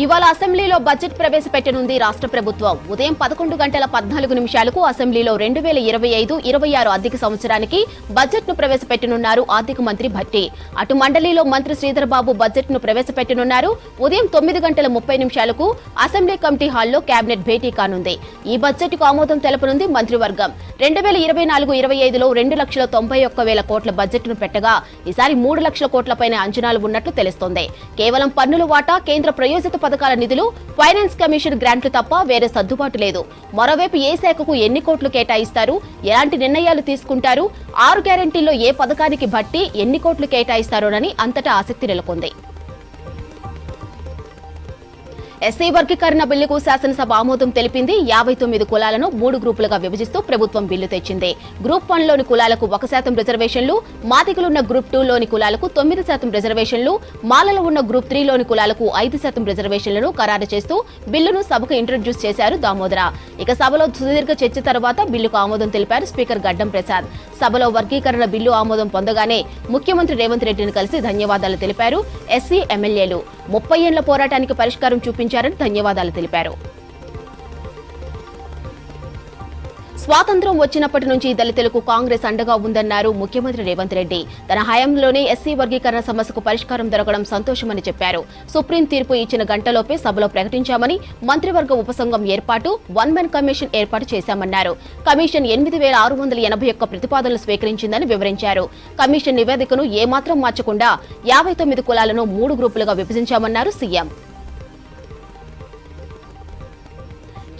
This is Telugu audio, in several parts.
ఇవాళ అసెంబ్లీలో బడ్జెట్ ప్రవేశపెట్టనుంది రాష్ట్ర ప్రభుత్వం. ఉదయం 11:14 అసెంబ్లీలో 2025-26 ఆర్థిక సంవత్సరానికి బడ్జెట్ ను ప్రవేశపెట్టనున్నారు ఆర్థిక మంత్రి భట్టి. అటు మండలిలో మంత్రి శ్రీధర్ బాబు బడ్జెట్ ను ప్రవేశపెట్టనున్నారు. ఉదయం 9:30 అసెంబ్లీ కమిటీ హాల్లో కేబినెట్ భేటీ కానుంది. ఈ బడ్జెట్ కు ఆమోదం తెలపనుంది మంత్రివర్గం. 2024-25లో 2,91,000 కోట్ల బడ్జెట్ ను పెట్టగా ఈసారి 3 లక్షల కోట్లపైన అంచనాలు ఉన్నట్లు తెలుస్తోంది. కేవలం పన్నుల వాటా, కేంద్ర ప్రయోజిత పథకాల నిధులు, ఫైనాన్స్ కమిషన్ గ్రాంట్లు తప్ప వేరే సర్దుబాటు లేదు. మరోవైపు ఏ శాఖకు ఎన్ని కోట్లు కేటాయిస్తారు, ఎలాంటి నిర్ణయాలు తీసుకుంటారు, 6 గ్యారెంటీల్లో ఏ పథకానికి బట్టి ఎన్ని కోట్లు కేటాయిస్తారోనని అంతటా ఆసక్తి నెలకొంది. ఎస్సీ వర్గీకరణ బిల్లుకు శాసనసభ ఆమోదం తెలిపింది. 59 కులాలను 3 గ్రూపులుగా విభజిస్తూ ప్రభుత్వం బిల్లు తెచ్చింది. గ్రూప్ 1లోని కులాలకు 1% రిజర్వేషన్లు, మాదిగలున్న గ్రూప్ 2లోని కులాలకు 9% రిజర్వేషన్లు, మాలలు ఉన్న గ్రూప్ 3లోని కులాలకు 5% రిజర్వేషన్లను ఖరారు చేస్తూ బిల్లును సభకు ఇంట్రడ్యూస్ చేశారు దామోదర. ఇక సభలో సుదీర్ఘ చర్చ తర్వాత బిల్లుకు ఆమోదం తెలిపారు స్పీకర్ గడ్డం ప్రసాద్. సభలో వర్గీకరణ బిల్లు ఆమోదం పొందగానే ముఖ్యమంత్రి రేవంత్ రెడ్డిని కలిసి ధన్యవాదాలు తెలిపారు. ఎస్సీ ఎమ్మెల్యేలు 30 ఏళ్ల పోరాటానికి పరిష్కారం చూపించారని ధన్యవాదాలు తెలిపారు. స్వాతంత్ర్యం వచ్చినప్పటి నుంచి దళితులకు కాంగ్రెస్ అండగా ఉందన్నారు ముఖ్యమంత్రి రేవంత్ రెడ్డి. తన హయాంలోనే ఎస్సీ వర్గీకరణ సమస్యకు పరిష్కారం దొరకడం సంతోషమని చెప్పారు. సుప్రీం తీర్పు ఇచ్చిన గంటలోపే సభలో ప్రకటించామని, మంత్రివర్గ ఉపసంఘం ఏర్పాటు, 1 మెన్ కమిషన్ ఏర్పాటు చేశామన్నారు. కమిషన్ 8,681 ప్రతిపాదనలు స్వీకరించిందని వివరించారు. కమిషన్ నివేదికను ఏమాత్రం మార్చకుండా 59 కులాలను 3 గ్రూపులుగా విభజించామన్నారు సీఎం.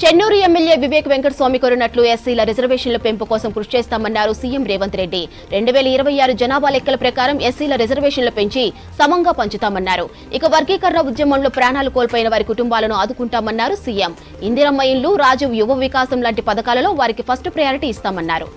చెన్నూరు ఎమ్మెల్యే వివేక్ వెంకటస్వామి కోరినట్లు ఎస్సీల రిజర్వేషన్ల పెంపు కోసం కృషి చేస్తామన్నారు సీఎం రేవంత్ రెడ్డి. 2026 జనాభా లెక్కల ప్రకారం ఎస్సీల రిజర్వేషన్లు పెంచి సమంగా పంచుతామన్నారు. ఇక వర్గీకరణ ఉద్యమంలో ప్రాణాలు కోల్పోయిన వారి కుటుంబాలను ఆదుకుంటామన్నారు సీఎం. ఇందిరమ్మ ఇళ్లు, రాజీవ్ యువ వికాసం లాంటి పథకాలలో వారికి ఫస్ట్ ప్రయారిటీ ఇస్తామన్నారు.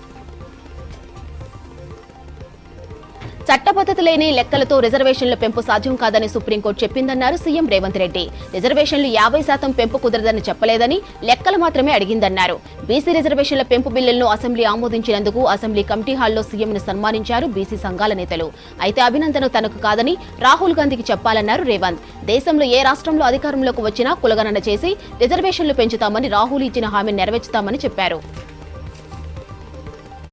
చట్టబద్ధత లేని లెక్కలతో రిజర్వేషన్ల పెంపు సాధ్యం కాదని సుప్రీంకోర్టు చెప్పిందన్నారు సీఎం రేవంత్ రెడ్డి. రిజర్వేషన్లు 50% పెంపు కుదరదని చెప్పలేదని, లెక్కలు మాత్రమే అడిగిందన్నారు. బీసీ రిజర్వేషన్ల పెంపు బిల్లులను అసెంబ్లీ ఆమోదించినందుకు అసెంబ్లీ కమిటీ హాల్లో సీఎంను సన్మానించారు బీసీ సంఘాల నేతలు. అయితే అభినందన తనకు కాదని రాహుల్ గాంధీకి చెప్పాలన్నారు రేవంత్. దేశంలో ఏ రాష్ట్రంలో అధికారంలోకి వచ్చినా కులగణన చేసి రిజర్వేషన్లు పెంచుతామని, రాహుల్ ఇచ్చిన హామీని నెరవేర్చుతామని చెప్పారు.